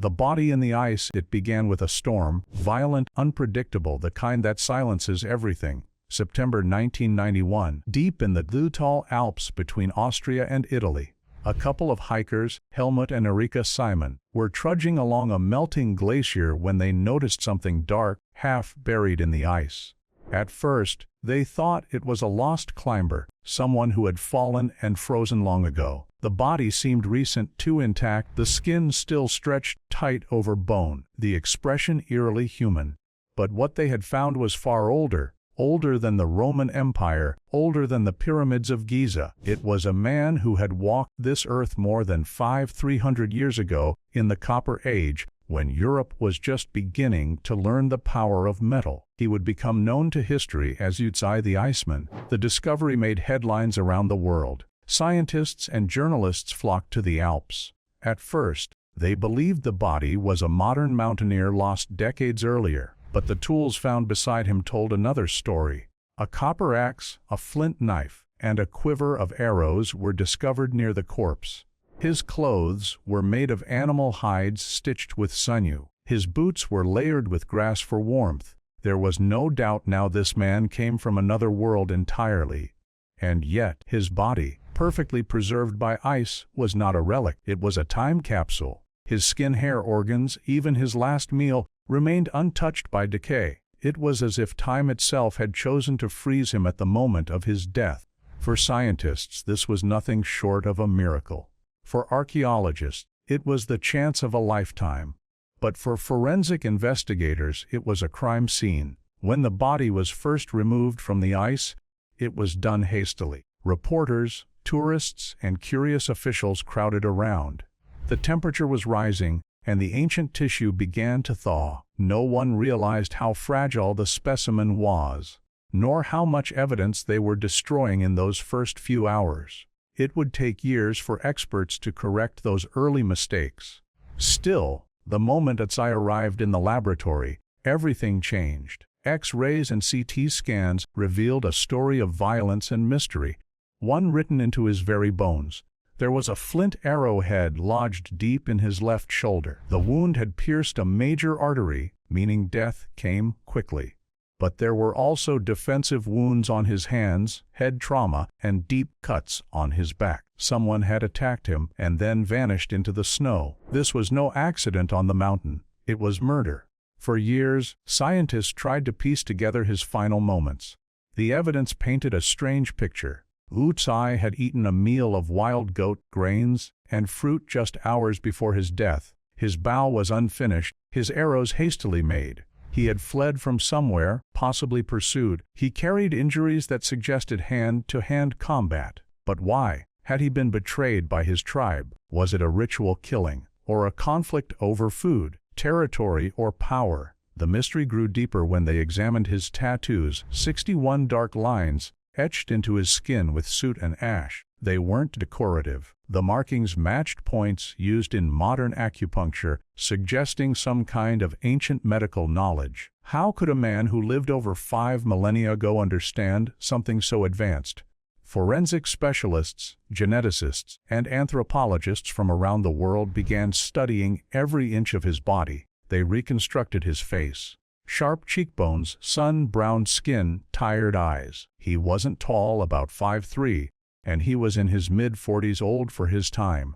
The body in the ice, it began with a storm, violent, unpredictable, the kind that silences everything. September 1991, deep in the Ötzi Alps between Austria and Italy. A couple of hikers, Helmut and Erika Simon, were trudging along a melting glacier when they noticed something dark, half buried in the ice. At first, they thought it was a lost climber, someone who had fallen and frozen long ago. The body seemed recent, too intact, the skin still stretched tight over bone, the expression eerily human. But what they had found was far older. Older than the Roman Empire, older than the pyramids of Giza. It was a man who had walked this earth more than 300 years ago, in the Copper Age, when Europe was just beginning to learn the power of metal. He would become known to history as Ötzi the Iceman. The discovery made headlines around the world. Scientists and journalists flocked to the Alps. At first, they believed the body was a modern mountaineer lost decades earlier. But the tools found beside him told another story. A copper axe, a flint knife, and a quiver of arrows were discovered near the corpse. His clothes were made of animal hides stitched with sinew. His boots were layered with grass for warmth. There was no doubt now this man came from another world entirely. And yet, his body, perfectly preserved by ice, was not a relic. It was a time capsule. His skin, hair, organs, even his last meal, remained untouched by decay. It was as if time itself had chosen to freeze him at the moment of his death. For scientists, this was nothing short of a miracle. For archaeologists, it was the chance of a lifetime. But for forensic investigators, it was a crime scene. When the body was first removed from the ice, it was done hastily. Reporters, tourists, and curious officials crowded around. The temperature was rising, and the ancient tissue began to thaw. No one realized how fragile the specimen was, nor how much evidence they were destroying in those first few hours. It would take years for experts to correct those early mistakes. Still, the moment Ötzi arrived in the laboratory, everything changed. X-rays and CT scans revealed a story of violence and mystery, one written into his very bones. There was a flint arrowhead lodged deep in his left shoulder. The wound had pierced a major artery, meaning death came quickly. But there were also defensive wounds on his hands, head trauma, and deep cuts on his back. Someone had attacked him and then vanished into the snow. This was no accident on the mountain. It was murder. For years, scientists tried to piece together his final moments. The evidence painted a strange picture. Ötzi had eaten a meal of wild goat, grains, and fruit just hours before his death. His bow was unfinished, his arrows hastily made. He had fled from somewhere, possibly pursued. He carried injuries that suggested hand-to-hand combat. But why? Had he been betrayed by his tribe? Was it a ritual killing, or a conflict over food, territory, or power? The mystery grew deeper when they examined his tattoos, 61 dark lines, etched into his skin with soot and ash. They weren't decorative. The markings matched points used in modern acupuncture, suggesting some kind of ancient medical knowledge. How could a man who lived over 5 millennia ago understand something so advanced? Forensic specialists, geneticists, and anthropologists from around the world began studying every inch of his body. They reconstructed his face. Sharp cheekbones, sun-browned skin, tired eyes. He wasn't tall, about 5'3", and he was in his mid-40s, old for his time.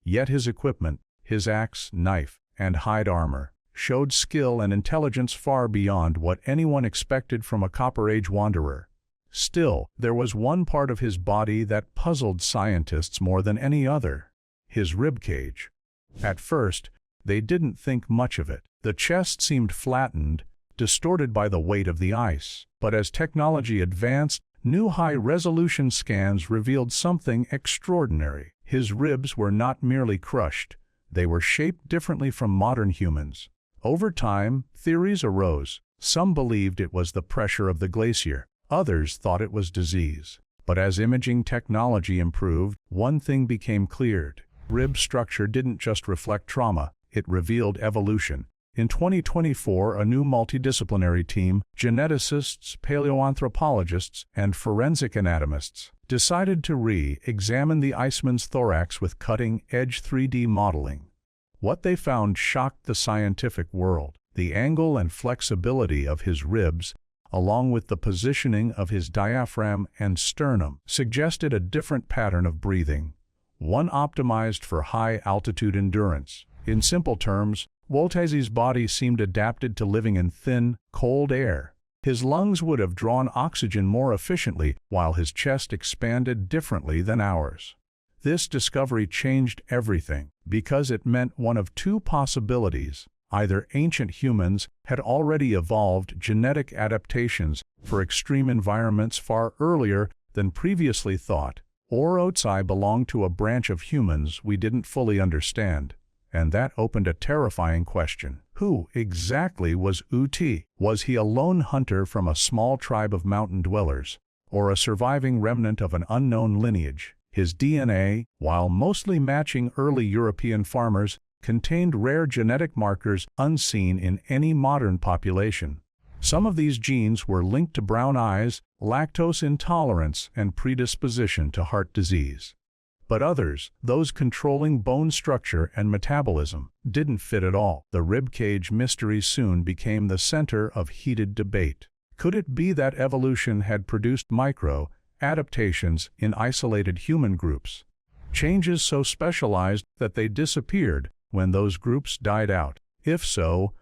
Yet his equipment, his axe, knife, and hide armor, showed skill and intelligence far beyond what anyone expected from a Copper Age wanderer. Still, there was one part of his body that puzzled scientists more than any other: his ribcage. At first, they didn't think much of it. The chest seemed flattened, distorted by the weight of the ice. But as technology advanced, new high-resolution scans revealed something extraordinary. His ribs were not merely crushed, they were shaped differently from modern humans. Over time, theories arose. Some believed it was the pressure of the glacier, others thought it was disease. But as imaging technology improved, one thing became clear: rib structure didn't just reflect trauma, it revealed evolution. In 2024, a new multidisciplinary team, geneticists, paleoanthropologists, and forensic anatomists, decided to re-examine the Iceman's thorax with cutting-edge 3D modeling. What they found shocked the scientific world. The angle and flexibility of his ribs, along with the positioning of his diaphragm and sternum, suggested a different pattern of breathing, one optimized for high-altitude endurance. In simple terms, Ötzi's body seemed adapted to living in thin, cold air. His lungs would have drawn oxygen more efficiently, while his chest expanded differently than ours. This discovery changed everything, because it meant one of two possibilities. Either ancient humans had already evolved genetic adaptations for extreme environments far earlier than previously thought, or Ötzi belonged to a branch of humans we didn't fully understand. And that opened a terrifying question. Who exactly was Ötzi? Was he a lone hunter from a small tribe of mountain dwellers, or a surviving remnant of an unknown lineage? His DNA, while mostly matching early European farmers, contained rare genetic markers unseen in any modern population. Some of these genes were linked to brown eyes, lactose intolerance, and predisposition to heart disease. But others, those controlling bone structure and metabolism, didn't fit at all. The ribcage mystery soon became the center of heated debate. Could it be that evolution had produced micro-adaptations in isolated human groups? Changes so specialized that they disappeared when those groups died out. If so,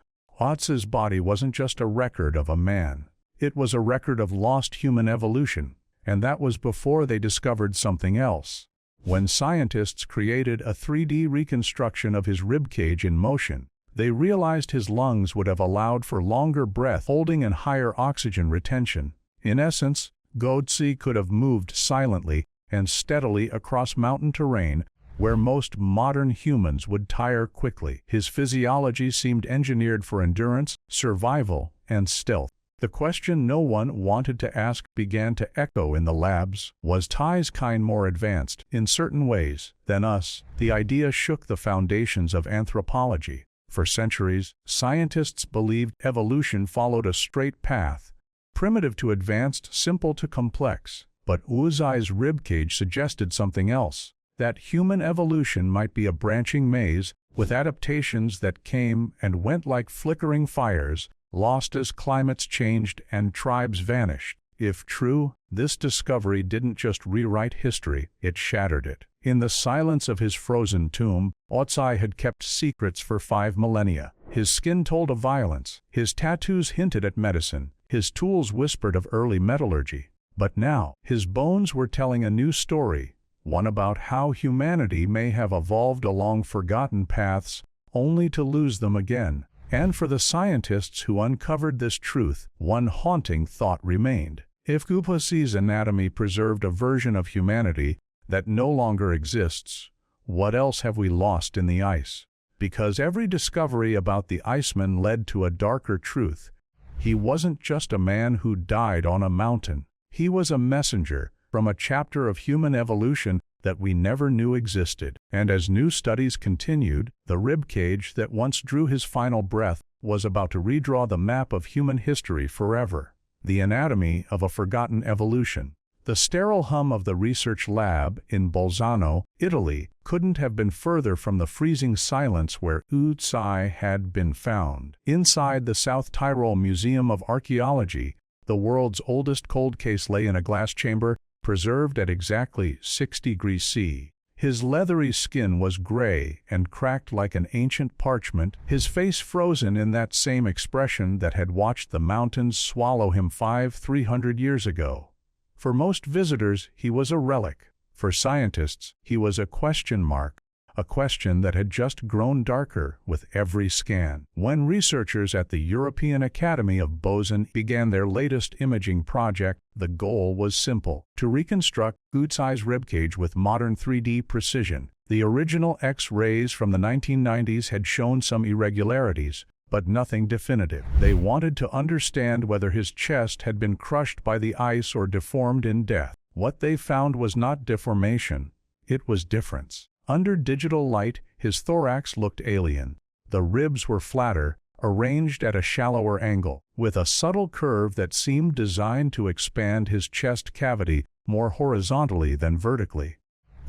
Ötzi's body wasn't just a record of a man. It was a record of lost human evolution, and that was before they discovered something else. When scientists created a 3D reconstruction of his ribcage in motion, they realized his lungs would have allowed for longer breath holding and higher oxygen retention. In essence, Ötzi could have moved silently and steadily across mountain terrain where most modern humans would tire quickly. His physiology seemed engineered for endurance, survival, and stealth. The question no one wanted to ask began to echo in the labs. Was Ötzi's kind more advanced, in certain ways, than us? The idea shook the foundations of anthropology. For centuries, scientists believed evolution followed a straight path, primitive to advanced, simple to complex. But Ötzi's ribcage suggested something else, that human evolution might be a branching maze, with adaptations that came and went like flickering fires, lost as climates changed and tribes vanished. If true, this discovery didn't just rewrite history, it shattered it. In the silence of his frozen tomb, Ötzi had kept secrets for 5 millennia. His skin told of violence, his tattoos hinted at medicine, his tools whispered of early metallurgy. But now, his bones were telling a new story, one about how humanity may have evolved along forgotten paths, only to lose them again. And for the scientists who uncovered this truth, one haunting thought remained. If Ötzi's anatomy preserved a version of humanity that no longer exists, what else have we lost in the ice? Because every discovery about the Iceman led to a darker truth. He wasn't just a man who died on a mountain. He was a messenger from a chapter of human evolution that we never knew existed. And as new studies continued, the ribcage that once drew his final breath was about to redraw the map of human history forever. The anatomy of a forgotten evolution. The sterile hum of the research lab in Bolzano, Italy, couldn't have been further from the freezing silence where Ötzi had been found. Inside the South Tyrol Museum of Archaeology, the world's oldest cold case lay in a glass chamber, preserved at exactly 60 degrees C. His leathery skin was gray and cracked like an ancient parchment, his face frozen in that same expression that had watched the mountains swallow him 300 years ago. For most visitors, he was a relic. For scientists, he was a question mark, a question that had just grown darker with every scan. When researchers at the European Academy of Boson began their latest imaging project, the goal was simple: to reconstruct Ötzi's ribcage with modern 3D precision. The original X-rays from the 1990s had shown some irregularities, but nothing definitive. They wanted to understand whether his chest had been crushed by the ice or deformed in death. What they found was not deformation, it was difference. Under digital light, his thorax looked alien. The ribs were flatter, arranged at a shallower angle, with a subtle curve that seemed designed to expand his chest cavity more horizontally than vertically.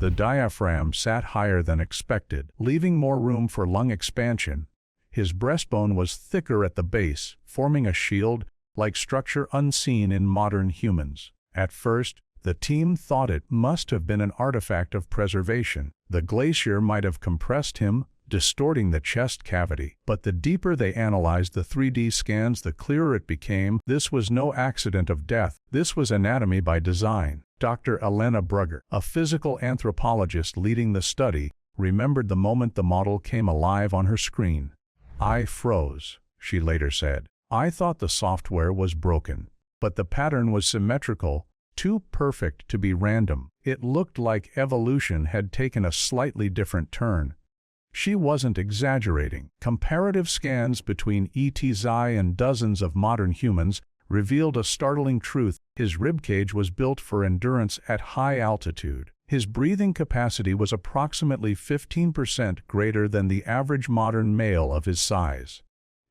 The diaphragm sat higher than expected, leaving more room for lung expansion. His breastbone was thicker at the base, forming a shield-like structure unseen in modern humans. At first, the team thought it must have been an artifact of preservation. The glacier might have compressed him, distorting the chest cavity. But the deeper they analyzed the 3D scans, the clearer it became. This was no accident of death. This was anatomy by design. Dr. Elena Brugger, a physical anthropologist leading the study, remembered the moment the model came alive on her screen. "I froze," she later said. "I thought the software was broken. But the pattern was symmetrical, too perfect to be random. It looked like evolution had taken a slightly different turn." She wasn't exaggerating. Comparative scans between Ötzi and dozens of modern humans revealed a startling truth. His ribcage was built for endurance at high altitude. His breathing capacity was approximately 15% greater than the average modern male of his size.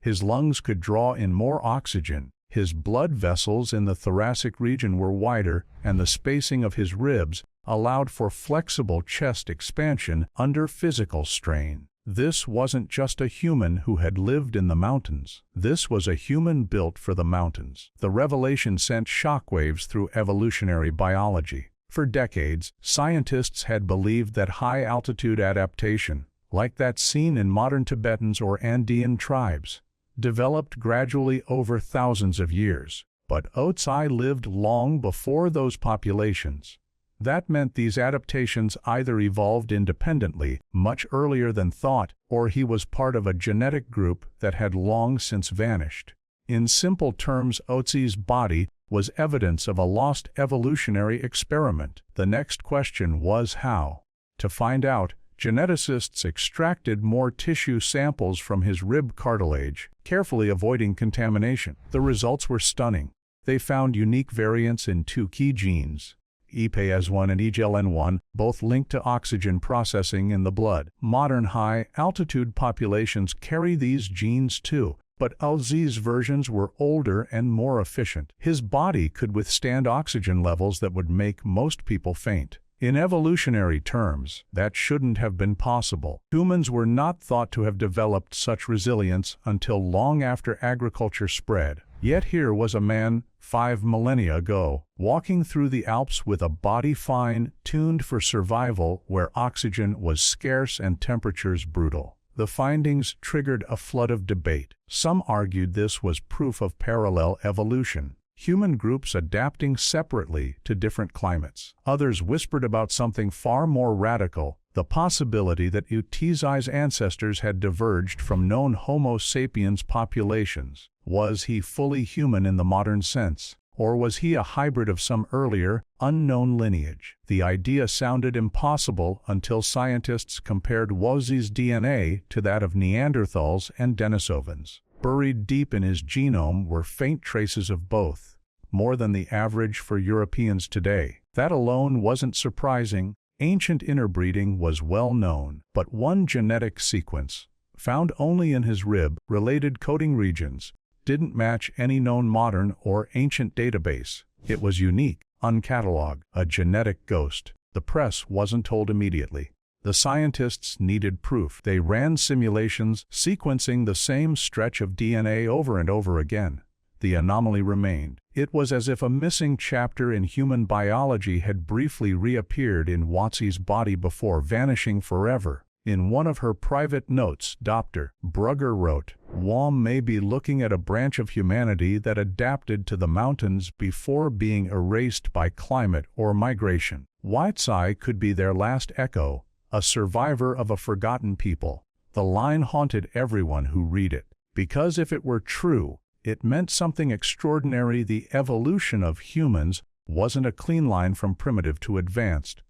His lungs could draw in more oxygen. His blood vessels in the thoracic region were wider, and the spacing of his ribs allowed for flexible chest expansion under physical strain. This wasn't just a human who had lived in the mountains. This was a human built for the mountains. The revelation sent shockwaves through evolutionary biology. For decades, scientists had believed that high-altitude adaptation, like that seen in modern Tibetans or Andean tribes, developed gradually over thousands of years. But Ötzi lived long before those populations. That meant these adaptations either evolved independently, much earlier than thought, or he was part of a genetic group that had long since vanished. In simple terms, Ötzi's body was evidence of a lost evolutionary experiment. The next question was how. To find out, geneticists extracted more tissue samples from his rib cartilage, carefully avoiding contamination. The results were stunning. They found unique variants in two key genes, EPAS1 and EGLN1, both linked to oxygen processing in the blood. Modern high-altitude populations carry these genes too, but Ötzi's versions were older and more efficient. His body could withstand oxygen levels that would make most people faint. In evolutionary terms, that shouldn't have been possible. Humans were not thought to have developed such resilience until long after agriculture spread. Yet here was a man, 5 millennia ago, walking through the Alps with a body fine-tuned for survival where oxygen was scarce and temperatures brutal. The findings triggered a flood of debate. Some argued this was proof of parallel evolution, human groups adapting separately to different climates. Others whispered about something far more radical, the possibility that Ötzi's ancestors had diverged from known Homo sapiens populations. Was he fully human in the modern sense? Or was he a hybrid of some earlier, unknown lineage? The idea sounded impossible until scientists compared Ötzi's DNA to that of Neanderthals and Denisovans. Buried deep in his genome were faint traces of both, more than the average for Europeans today. That alone wasn't surprising. Ancient interbreeding was well known, but one genetic sequence, found only in his rib-related coding regions, didn't match any known modern or ancient database. It was unique, uncatalogued, a genetic ghost. The press wasn't told immediately. The scientists needed proof. They ran simulations, sequencing the same stretch of DNA over and over again. The anomaly remained. It was as if a missing chapter in human biology had briefly reappeared in Ötzi's body before vanishing forever. In one of her private notes, Dr. Brugger wrote, "WOM may be looking at a branch of humanity that adapted to the mountains before being erased by climate or migration. Ötzi could be their last echo, a survivor of a forgotten people." The line haunted everyone who read it, because if it were true, it meant something extraordinary. The evolution of humans wasn't a clean line from primitive to advanced.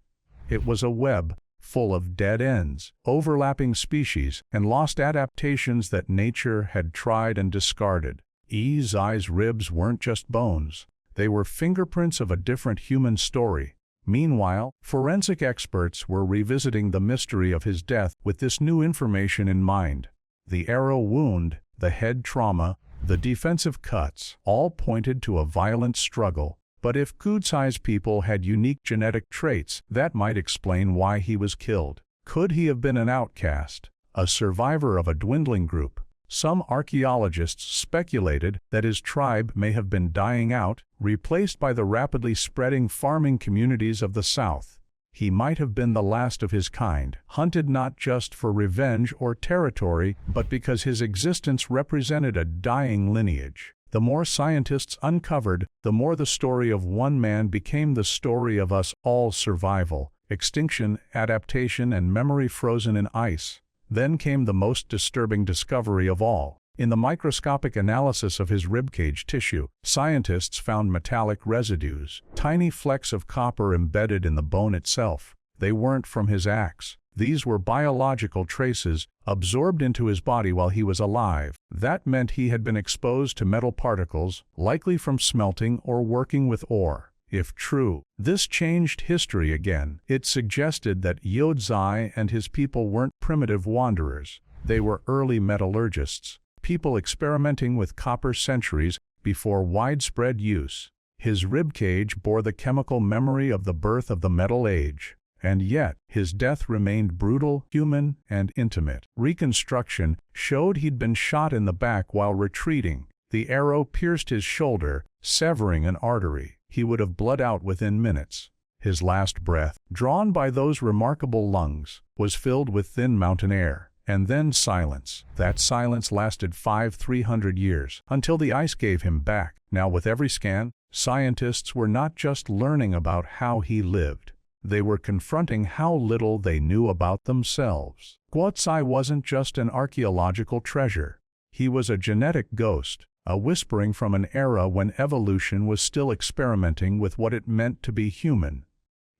It was a web, full of dead ends, overlapping species, and lost adaptations that nature had tried and discarded. Ötzi's ribs weren't just bones. They were fingerprints of a different human story. Meanwhile, forensic experts were revisiting the mystery of his death with this new information in mind. The arrow wound, the head trauma, the defensive cuts, all pointed to a violent struggle. But if Ötzi's people had unique genetic traits, that might explain why he was killed. Could he have been an outcast, a survivor of a dwindling group? Some archaeologists speculated that his tribe may have been dying out, replaced by the rapidly spreading farming communities of the south. He might have been the last of his kind, hunted not just for revenge or territory, but because his existence represented a dying lineage. The more scientists uncovered, the more the story of one man became the story of us all's survival, extinction, adaptation, and memory frozen in ice. Then came the most disturbing discovery of all. In the microscopic analysis of his ribcage tissue, scientists found metallic residues, tiny flecks of copper embedded in the bone itself. They weren't from his axe. These were biological traces, absorbed into his body while he was alive. That meant he had been exposed to metal particles, likely from smelting or working with ore. If true, this changed history again. It suggested that Ötzi and his people weren't primitive wanderers. They were early metallurgists, people experimenting with copper centuries before widespread use. His ribcage bore the chemical memory of the birth of the Metal Age. And yet, his death remained brutal, human, and intimate. Reconstruction showed he'd been shot in the back while retreating. The arrow pierced his shoulder, severing an artery. He would have bled out within minutes. His last breath, drawn by those remarkable lungs, was filled with thin mountain air. And then silence. That silence lasted 300 years, until the ice gave him back. Now with every scan, scientists were not just learning about how he lived. They were confronting how little they knew about themselves. Ötzi wasn't just an archaeological treasure. He was a genetic ghost, a whispering from an era when evolution was still experimenting with what it meant to be human.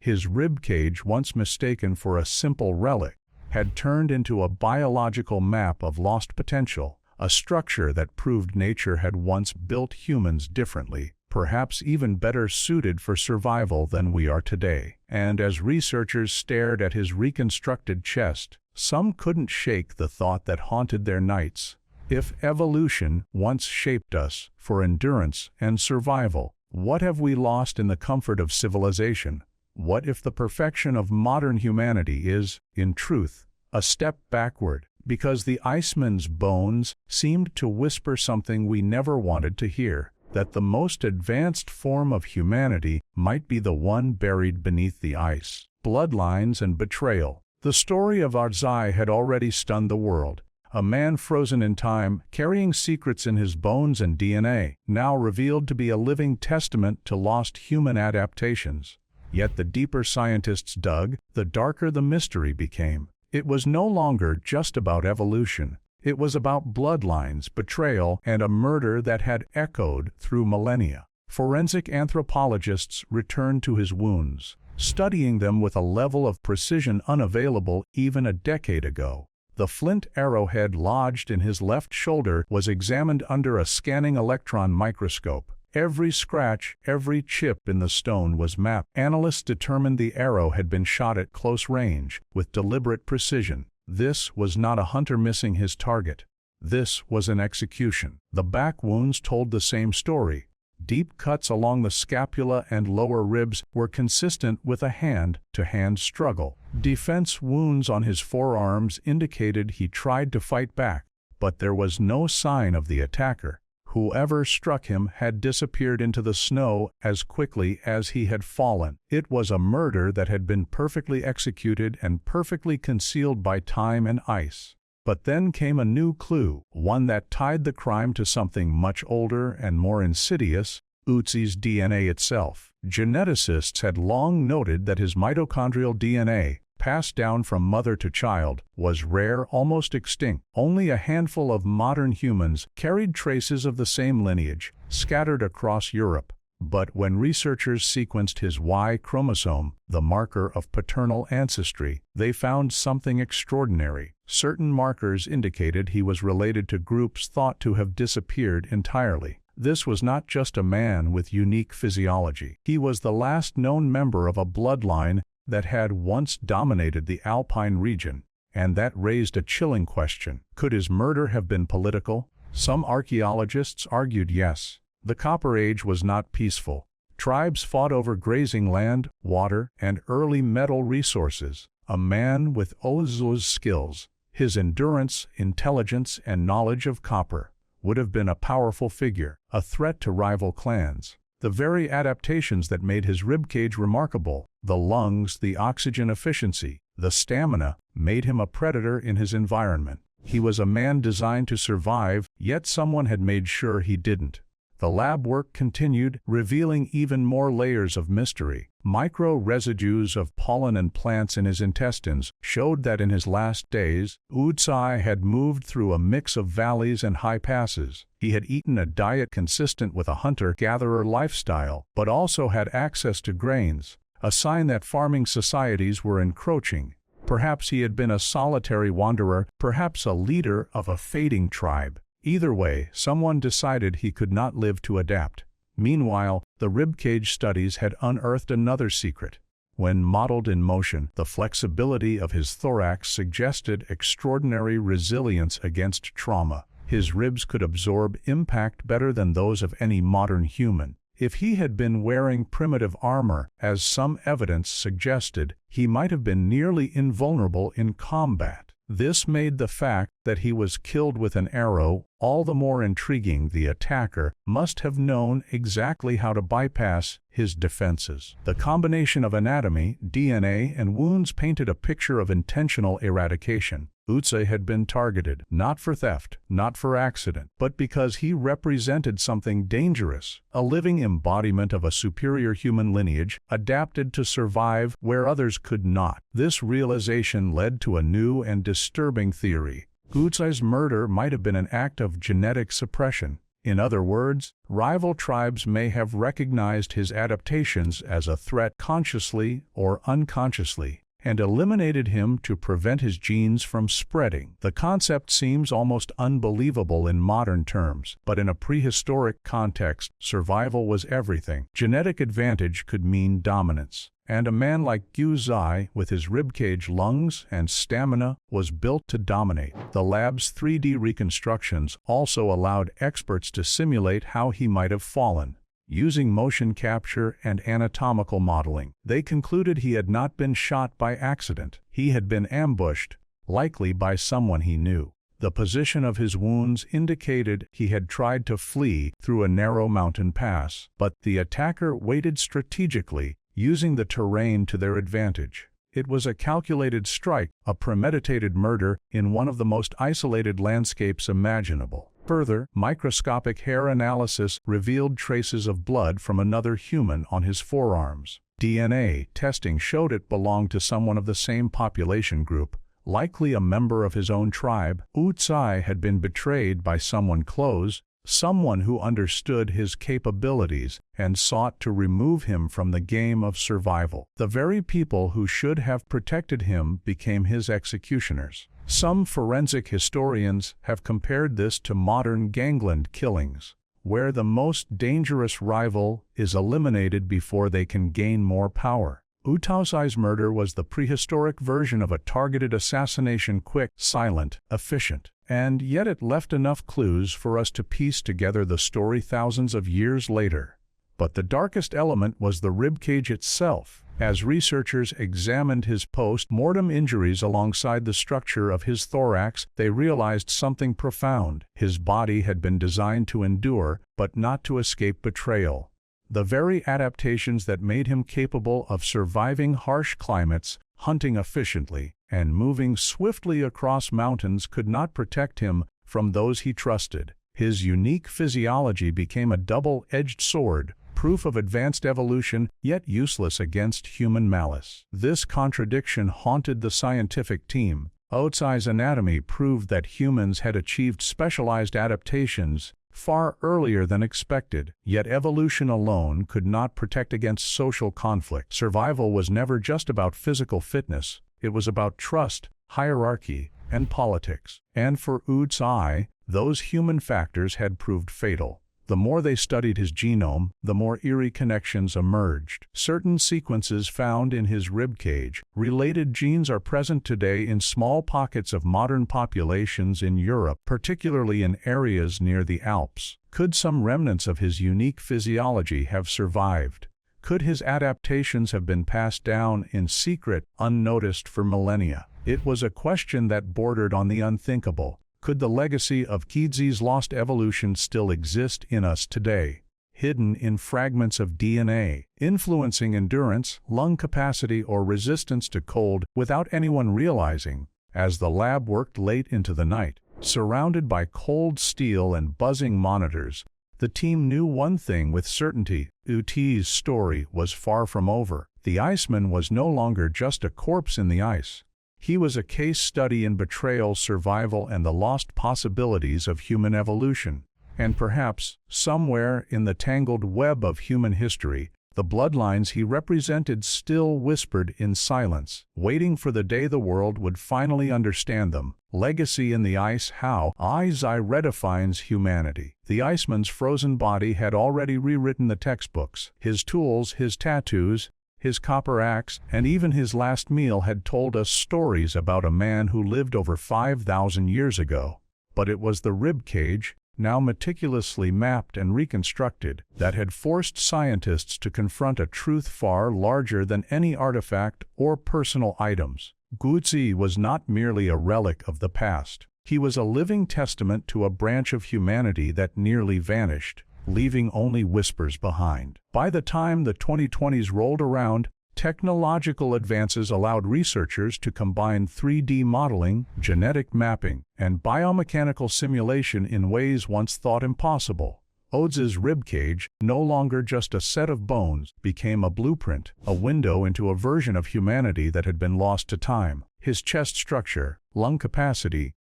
His ribcage, once mistaken for a simple relic, had turned into a biological map of lost potential, a structure that proved nature had once built humans differently, perhaps even better suited for survival than we are today. And as researchers stared at his reconstructed chest, some couldn't shake the thought that haunted their nights. If evolution once shaped us for endurance and survival, what have we lost in the comfort of civilization? What if the perfection of modern humanity is, in truth, a step backward, because the Iceman's bones seemed to whisper something we never wanted to hear, that the most advanced form of humanity might be the one buried beneath the ice? Bloodlines and betrayal. The story of Ötzi had already stunned the world. A man frozen in time, carrying secrets in his bones and DNA, now revealed to be a living testament to lost human adaptations. Yet the deeper scientists dug, the darker the mystery became. It was no longer just about evolution. It was about bloodlines, betrayal, and a murder that had echoed through millennia. Forensic anthropologists returned to his wounds, studying them with a level of precision unavailable even a decade ago. The flint arrowhead lodged in his left shoulder was examined under a scanning electron microscope. Every scratch, every chip in the stone was mapped. Analysts determined the arrow had been shot at close range, with deliberate precision. This was not a hunter missing his target. This was an execution. The back wounds told the same story. Deep cuts along the scapula and lower ribs were consistent with a hand-to-hand struggle. Defense wounds on his forearms indicated he tried to fight back, but there was no sign of the attacker. Whoever struck him had disappeared into the snow as quickly as he had fallen. It was a murder that had been perfectly executed and perfectly concealed by time and ice. But then came a new clue, one that tied the crime to something much older and more insidious: Ötzi's DNA itself. Geneticists had long noted that his mitochondrial DNA, passed down from mother to child, was rare, almost extinct. Only a handful of modern humans carried traces of the same lineage, scattered across Europe. But when researchers sequenced his Y chromosome, the marker of paternal ancestry, they found something extraordinary. Certain markers indicated he was related to groups thought to have disappeared entirely. This was not just a man with unique physiology. He was the last known member of a bloodline that had once dominated the Alpine region, and that raised a chilling question. Could his murder have been political? Some archaeologists argued yes. The Copper Age was not peaceful. Tribes fought over grazing land, water, and early metal resources. A man with Ötzi's skills, his endurance, intelligence, and knowledge of copper, would have been a powerful figure, a threat to rival clans. The very adaptations that made his ribcage remarkable, the lungs, the oxygen efficiency, the stamina, made him a predator in his environment. He was a man designed to survive, yet someone had made sure he didn't. The lab work continued, revealing even more layers of mystery. Micro-residues of pollen and plants in his intestines showed that in his last days, Ötzi had moved through a mix of valleys and high passes. He had eaten a diet consistent with a hunter-gatherer lifestyle, but also had access to grains, a sign that farming societies were encroaching. Perhaps he had been a solitary wanderer, perhaps a leader of a fading tribe. Either way, someone decided he could not live to adapt. Meanwhile, the ribcage studies had unearthed another secret. When modeled in motion, the flexibility of his thorax suggested extraordinary resilience against trauma. His ribs could absorb impact better than those of any modern human. If he had been wearing primitive armor, as some evidence suggested, he might have been nearly invulnerable in combat. This made the fact that he was killed with an arrow all the more intriguing. The attacker must have known exactly how to bypass his defenses. The combination of anatomy, DNA, and wounds painted a picture of intentional eradication. Ötzi had been targeted, not for theft, not for accident, but because he represented something dangerous, a living embodiment of a superior human lineage, adapted to survive where others could not. This realization led to a new and disturbing theory. Ötzi's murder might have been an act of genetic suppression. In other words, rival tribes may have recognized his adaptations as a threat consciously or unconsciously, and eliminated him to prevent his genes from spreading. The concept seems almost unbelievable in modern terms, but in a prehistoric context, survival was everything. Genetic advantage could mean dominance. And a man like Ötzi, with his ribcage lungs and stamina, was built to dominate. The lab's 3D reconstructions also allowed experts to simulate how he might have fallen. Using motion capture and anatomical modeling, they concluded he had not been shot by accident. He had been ambushed, likely by someone he knew. The position of his wounds indicated he had tried to flee through a narrow mountain pass, but the attacker waited strategically, using the terrain to their advantage. It was a calculated strike, a premeditated murder in one of the most isolated landscapes imaginable. Further, microscopic hair analysis revealed traces of blood from another human on his forearms. DNA testing showed it belonged to someone of the same population group, likely a member of his own tribe. Ötzi had been betrayed by someone close, someone who understood his capabilities and sought to remove him from the game of survival. The very people who should have protected him became his executioners. Some forensic historians have compared this to modern gangland killings, where the most dangerous rival is eliminated before they can gain more power. Ötzi's murder was the prehistoric version of a targeted assassination, quick, silent, efficient. And yet it left enough clues for us to piece together the story thousands of years later. But the darkest element was the ribcage itself. As researchers examined his post-mortem injuries alongside the structure of his thorax, they realized something profound. His body had been designed to endure, but not to escape betrayal. The very adaptations that made him capable of surviving harsh climates, hunting efficiently, and moving swiftly across mountains could not protect him from those he trusted. His unique physiology became a double-edged sword, proof of advanced evolution, yet useless against human malice. This contradiction haunted the scientific team. Ötzi's anatomy proved that humans had achieved specialized adaptations far earlier than expected, yet evolution alone could not protect against social conflict. Survival was never just about physical fitness, it was about trust, hierarchy, and politics. And for Ötzi, those human factors had proved fatal. The more they studied his genome, the more eerie connections emerged. Certain sequences found in his ribcage, related genes are present today in small pockets of modern populations in Europe, particularly in areas near the Alps. Could some remnants of his unique physiology have survived? Could his adaptations have been passed down in secret, unnoticed for millennia? It was a question that bordered on the unthinkable. Could the legacy of Ötzi's lost evolution still exist in us today, hidden in fragments of DNA, influencing endurance, lung capacity, or resistance to cold without anyone realizing? As the lab worked late into the night, surrounded by cold steel and buzzing monitors, the team knew one thing with certainty: Ötzi's story was far from over. The Iceman was no longer just a corpse in the ice. He was a case study in betrayal, survival, and the lost possibilities of human evolution. And perhaps, somewhere in the tangled web of human history, the bloodlines he represented still whispered in silence, waiting for the day the world would finally understand them. Legacy in the ice: how Ötzi redefines humanity. The Iceman's frozen body had already rewritten the textbooks. His tools, his tattoos, his copper axe, and even his last meal had told us stories about a man who lived over 5,000 years ago. But it was the ribcage, now meticulously mapped and reconstructed, that had forced scientists to confront a truth far larger than any artifact or personal items. Ötzi was not merely a relic of the past. He was a living testament to a branch of humanity that nearly vanished, leaving only whispers behind. By the time the 2020s rolled around, technological advances allowed researchers to combine 3D modeling, genetic mapping, and biomechanical simulation in ways once thought impossible. Ötzi's ribcage, no longer just a set of bones, became a blueprint, a window into a version of humanity that had been lost to time. His chest structure, lung capacity,